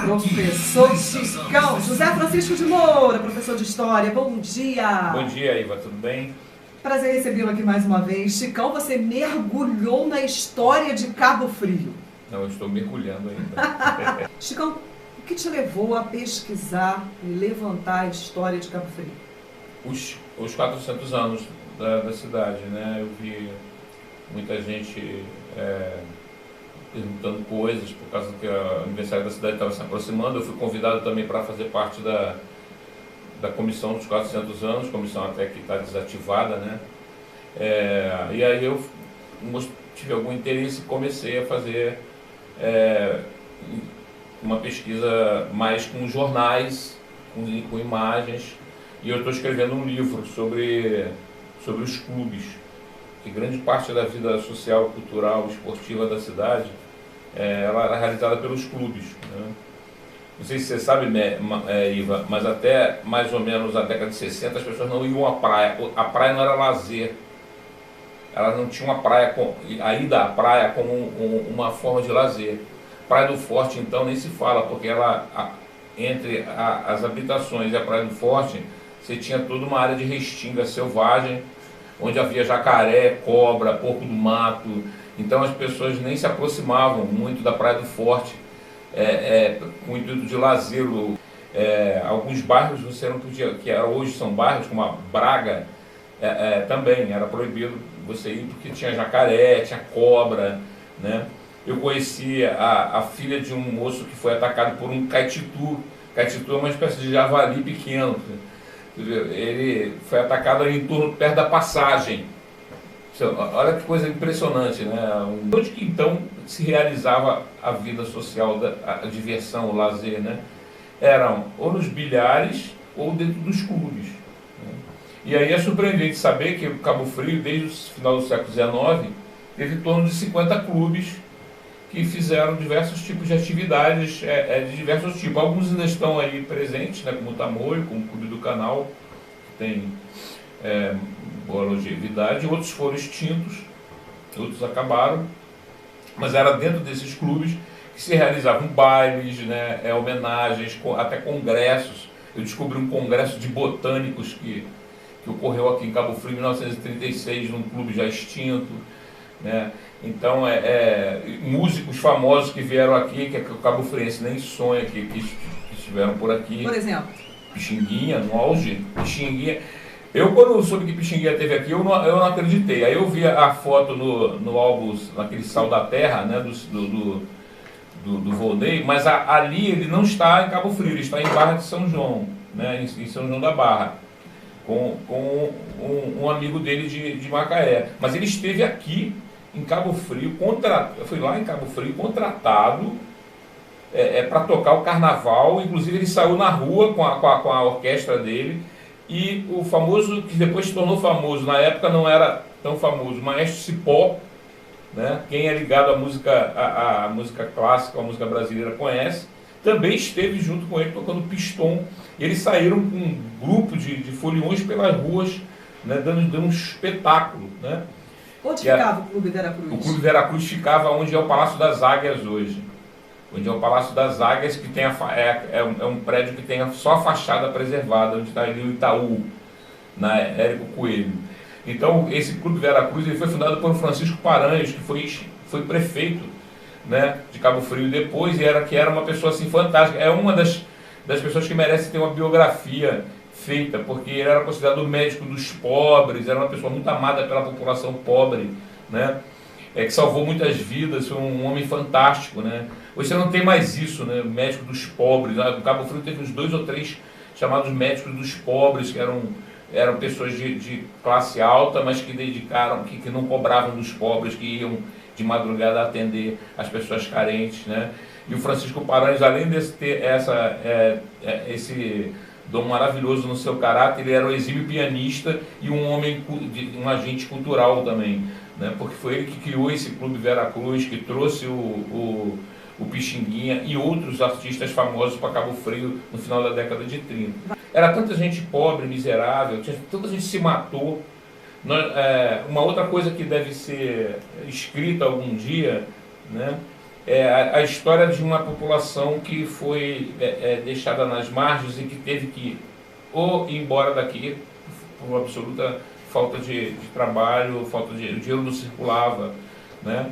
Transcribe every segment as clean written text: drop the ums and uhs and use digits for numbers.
Professor Chicão, José Francisco de Moura, professor de História, bom dia. Bom dia, Iva, tudo bem? Prazer recebê-lo aqui mais uma vez. Chicão, você mergulhou na história de Cabo Frio. Não, eu estou mergulhando ainda. Chicão, o que te levou a pesquisar e levantar a história de Cabo Frio? Os 400 anos da cidade, né? Eu vi muita gente perguntando coisas por causa que o aniversário da cidade estava se aproximando. Eu fui convidado também para fazer parte da comissão dos 400 anos, comissão até que está desativada, né? E aí eu tive algum interesse e comecei a fazer uma pesquisa mais com jornais, com imagens, e eu estou escrevendo um livro sobre os clubes, que grande parte da vida social, cultural, esportiva da cidade ela era realizada pelos clubes, né? Não sei se você sabe, Iva, mas até mais ou menos a década de 60 as pessoas não iam à praia. A praia não era lazer. Ela não tinha uma praia, a ida à praia como uma forma de lazer. Praia do Forte, então, nem se fala, porque entre as habitações e a Praia do Forte, você tinha toda uma área de restinga selvagem, onde havia jacaré, cobra, porco do mato. Então as pessoas nem se aproximavam muito da Praia do Forte, com o intuito de lazer. Alguns bairros você não podia, que hoje são bairros como a Braga, também era proibido você ir porque tinha jacaré, tinha cobra, né? Eu conheci a filha de um moço que foi atacado por um caititu. Caititu é uma espécie de javali pequeno. Ele foi atacado ali perto da passagem. Olha que coisa impressionante, né? Onde que então se realizava a vida social, a diversão, o lazer, né? Eram ou nos bilhares ou dentro dos clubes, né? E aí é surpreendente saber que o Cabo Frio, desde o final do século XIX, teve em torno de 50 clubes que fizeram diversos tipos de atividades, de diversos tipos. Alguns ainda estão aí presentes, né, como o Tamoio, como o Clube do Canal, que tem boa longevidade. Outros foram extintos, outros acabaram, mas era dentro desses clubes que se realizavam bailes, né, homenagens, até congressos. Eu descobri um congresso de botânicos que ocorreu aqui em Cabo Frio em 1936, num clube já extinto, né? Então, músicos famosos que vieram aqui, que o Cabo Friense nem sonha que estiveram por aqui. Por exemplo? Pixinguinha, no auge. Pixinguinha. Eu, quando soube que Pixinguinha esteve aqui, eu não acreditei. Aí eu vi a foto no álbum, naquele Sal da Terra, né, do Volney, mas ali ele não está em Cabo Frio, ele está em Barra de São João, né, em São João da Barra, com um amigo dele de Macaé. Mas ele esteve aqui em Cabo Frio, fui lá em Cabo Frio contratado para tocar o carnaval. Inclusive ele saiu na rua com a orquestra dele, e o famoso, que depois se tornou famoso, na época não era tão famoso, Maestro Cipó, né? Quem é ligado à música clássica, à música brasileira conhece, também esteve junto com ele tocando pistão. Eles saíram com um grupo de foliões pelas ruas, né, dando um espetáculo, né? Onde ficava o Clube Veracruz? O Clube Veracruz ficava onde é o Palácio das Águias hoje. Onde é o Palácio das Águias, que tem um prédio que tem só a fachada preservada, onde está ali o Itaú, na Érico Coelho. Então, esse Clube Veracruz ele foi fundado por Francisco Paranhos, que foi prefeito, né, de Cabo Frio depois, e que era uma pessoa assim fantástica. É uma das pessoas que merece ter uma biografia feita, porque ele era considerado o médico dos pobres, era uma pessoa muito amada pela população pobre, né? Que salvou muitas vidas, foi um homem fantástico, né? Hoje você não tem mais isso, né? Médico dos pobres. O Cabo Frio teve uns 2 ou 3 chamados médicos dos pobres, que eram pessoas de classe alta, mas que dedicaram, que não cobravam dos pobres, que iam de madrugada atender as pessoas carentes, né? E o Francisco Paranhos, além de ter esse dom maravilhoso no seu caráter, ele era um exímio pianista e um agente cultural também, né? Porque foi ele que criou esse Clube Veracruz, que trouxe o Pixinguinha e outros artistas famosos para Cabo Frio no final da década de 30. Era tanta gente pobre, miserável, tanta gente se matou. Uma outra coisa que deve ser escrita algum dia, né, a história de uma população que foi deixada nas margens e que teve que ou ir embora daqui por absoluta falta de trabalho, falta de... o dinheiro não circulava, né?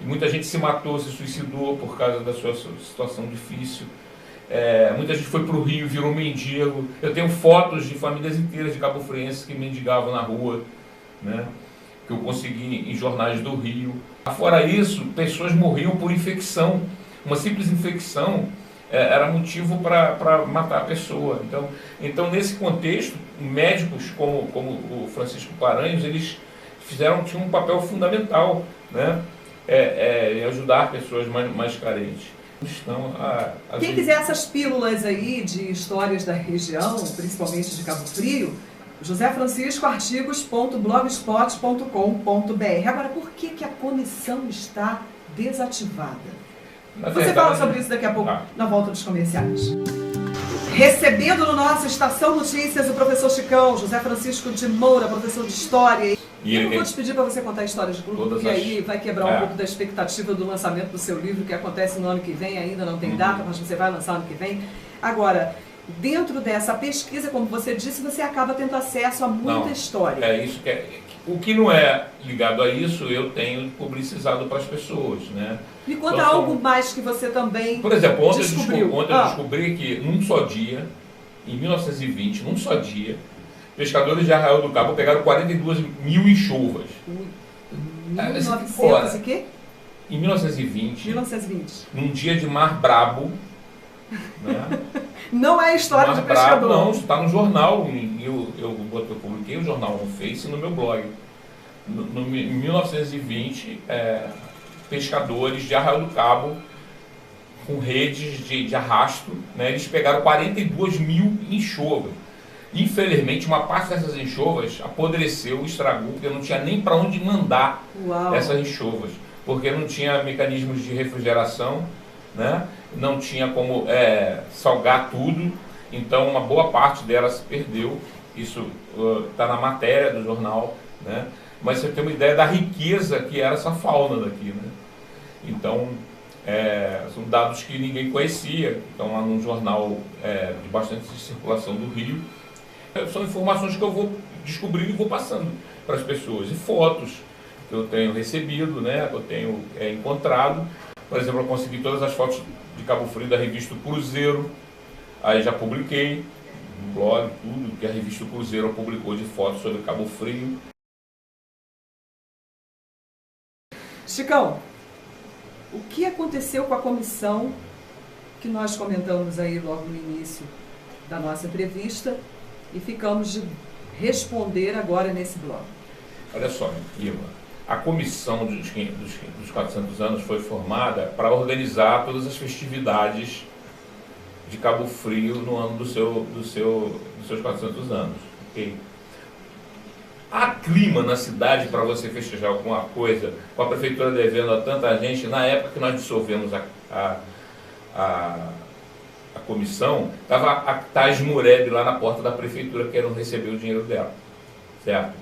E muita gente se matou, se suicidou por causa da sua situação difícil. Muita gente foi para o Rio, virou mendigo. Eu tenho fotos de famílias inteiras de cabo-frienses que mendigavam na rua, né? Que eu consegui em jornais do Rio. Fora isso, pessoas morriam por infecção. Uma simples infecção era motivo para matar a pessoa. Então, nesse contexto, médicos como o Francisco Paranhos, eles tinham um papel fundamental, né? Em ajudar pessoas mais carentes. Quem quiser essas pílulas aí de histórias da região, principalmente de Cabo Frio, josefranciscoartigos.blogspot.com.br. Agora, por que a comissão está desativada? Você fala sobre isso daqui a pouco, na volta dos comerciais. Recebendo no nosso Estação Notícias o professor Chicão, José Francisco de Moura, professor de História. E eu não vou te pedir para você contar histórias de clube, porque aí vai quebrar um pouco da expectativa do lançamento do seu livro, que acontece no ano que vem, ainda não tem data, mas você vai lançar ano que vem. Agora, dentro dessa pesquisa, como você disse, você acaba tendo acesso a muita história. Isso o que não é ligado a isso, eu tenho publicizado para as pessoas, né? Me conta algo mais que você também Por exemplo, ontem descobriu. Eu descobri que num só dia, em 1920, num só dia, pescadores de Arraial do Cabo pegaram 42 mil enxovas. 1900 e quê? Em 1920. 1920. Num dia de mar brabo, né? Não é história de pescador. Não, está no jornal. Eu publiquei o jornal no Face e no meu blog. Em 1920, pescadores de Arraial do Cabo, com redes de arrasto, né, eles pegaram 42 mil enxovas. Infelizmente, uma parte dessas enxovas apodreceu, estragou, porque não tinha nem para onde mandar essas enxovas, porque não tinha mecanismos de refrigeração, né? Não tinha como salgar tudo, então uma boa parte delas se perdeu. Isso está na matéria do jornal, né? Mas você tem uma ideia da riqueza que era essa fauna daqui, né? Então, são dados que ninguém conhecia, estão lá num jornal de bastante circulação do Rio. São informações que eu vou descobrindo e vou passando para as pessoas. E fotos que eu tenho recebido, né? Que eu tenho encontrado. Por exemplo, eu consegui todas as fotos de Cabo Frio da revista Cruzeiro. Aí já publiquei no blog, tudo que a revista Cruzeiro publicou de fotos sobre Cabo Frio. Chicão, o que aconteceu com a comissão que nós comentamos aí logo no início da nossa entrevista e ficamos de responder agora nesse blog? Olha só, Irma, a comissão dos 400 anos foi formada para organizar todas as festividades de Cabo Frio no ano dos seus 400 anos. Okay? Há clima na cidade para você festejar alguma coisa, com a prefeitura devendo a tanta gente. Na época que nós dissolvemos a comissão, estava a Tais Mureb lá na porta da prefeitura querendo receber o dinheiro dela, certo?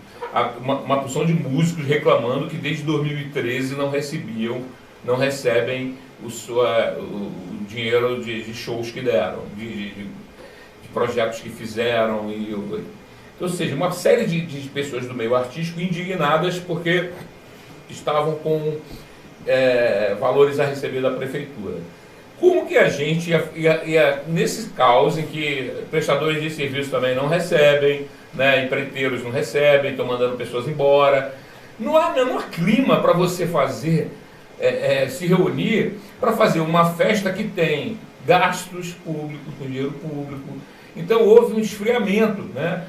Uma porção de músicos reclamando que desde 2013 não recebem o dinheiro de shows que deram, de projetos que fizeram, ou seja, uma série de pessoas do meio artístico indignadas porque estavam com valores a receber da prefeitura. Como que a gente ia nesse caos em que prestadores de serviço também não recebem, né, empreiteiros não recebem, estão mandando pessoas embora. Não há clima para você fazer, se reunir para fazer uma festa que tem gastos públicos, com dinheiro público. Então houve um esfriamento, né,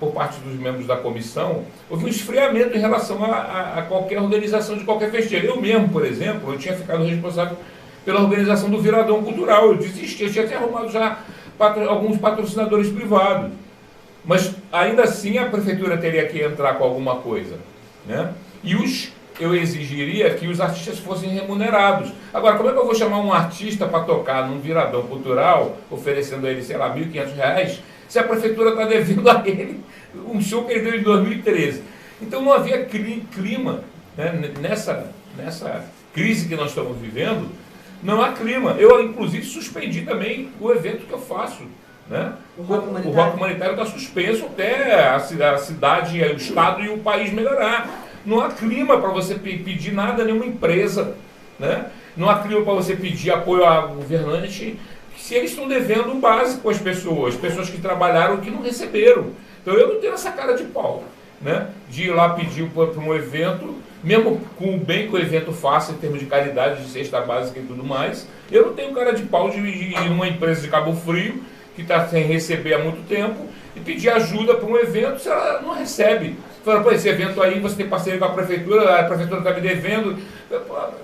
por parte dos membros da comissão, houve um esfriamento em relação a qualquer organização de qualquer festeira. Eu mesmo, por exemplo, eu tinha ficado responsável pela organização do Viradão Cultural. Eu desisti, eu tinha até arrumado já alguns patrocinadores privados. Mas ainda assim a prefeitura teria que entrar com alguma coisa, né? E eu exigiria que os artistas fossem remunerados. Agora, como é que eu vou chamar um artista para tocar num Viradão Cultural, oferecendo a ele, sei lá, R$ 1.500, se a prefeitura está devendo a ele um show que ele deu em 2013? Então não havia clima, né, nessa crise que nós estamos vivendo, não há clima. Eu, inclusive, suspendi também o evento que eu faço. Né? O Rock Humanitário está suspenso até a cidade, o estado e o país melhorar. Não há clima para você pedir nada a nenhuma empresa. Né? Não há clima para você pedir apoio a governante se eles estão devendo o básico às pessoas que trabalharam e que não receberam. Então eu não tenho essa cara de pau, né? De ir lá pedir para um evento, mesmo com o bem que o evento faça em termos de caridade, de cesta básica e tudo mais, eu não tenho cara de pau de ir numa empresa de Cabo Frio, que está sem receber há muito tempo, e pedir ajuda para um evento se ela não recebe. Fala, pô, esse evento aí você tem parceria com a prefeitura está me devendo,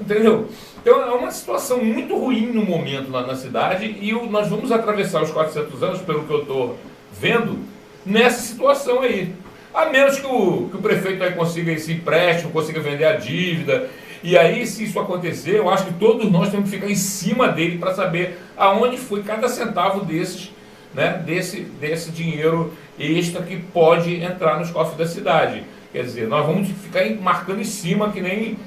entendeu? Então é uma situação muito ruim no momento na cidade e nós vamos atravessar os 400 anos, pelo que eu estou vendo, nessa situação aí. A menos que o prefeito aí consiga esse empréstimo, consiga vender a dívida. E aí, se isso acontecer, eu acho que todos nós temos que ficar em cima dele para saber aonde foi cada centavo desses, né, desse dinheiro extra que pode entrar nos cofres da cidade. Quer dizer, nós vamos ficar marcando em cima que nem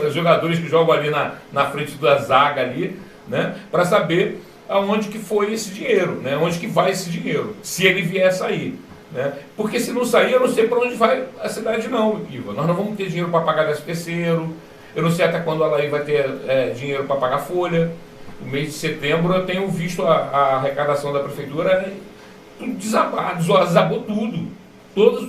os jogadores que jogam ali na frente da zaga ali, né, para saber aonde que foi esse dinheiro, né, onde que vai esse dinheiro, se ele vier sair. Né? Porque se não sair, eu não sei para onde vai a cidade não, Iva. Nós não vamos ter dinheiro para pagar 13º, eu não sei até quando a Laí vai ter dinheiro para pagar folha. No mês de setembro eu tenho visto a arrecadação da prefeitura tudo desabou tudo. Todas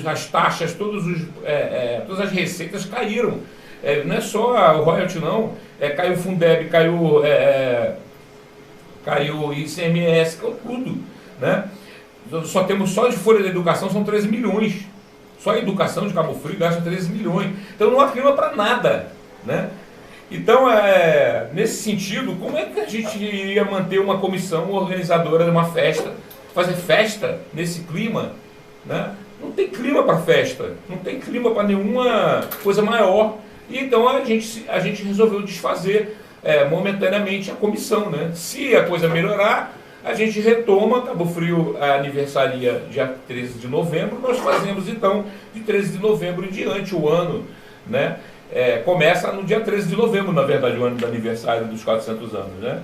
as taxas, todas as receitas caíram. Não é só o royalty não, caiu o Fundeb, caiu o ICMS, caiu tudo. Né? Só de folha da educação são 13 milhões. Só a educação de Cabo Frio gasta 13 milhões. Então não há clima para nada. Né? Então, nesse sentido, como é que a gente iria manter uma comissão organizadora de uma festa, fazer festa nesse clima? Né? Não tem clima para festa, não tem clima para nenhuma coisa maior. E então a gente resolveu desfazer momentaneamente a comissão. Né? Se a coisa melhorar, a gente retoma. Cabo Frio aniversaria dia 13 de novembro, nós fazemos então de 13 de novembro em diante o ano, né? Começa no dia 13 de novembro, na verdade, o ano do aniversário dos 400 anos, né?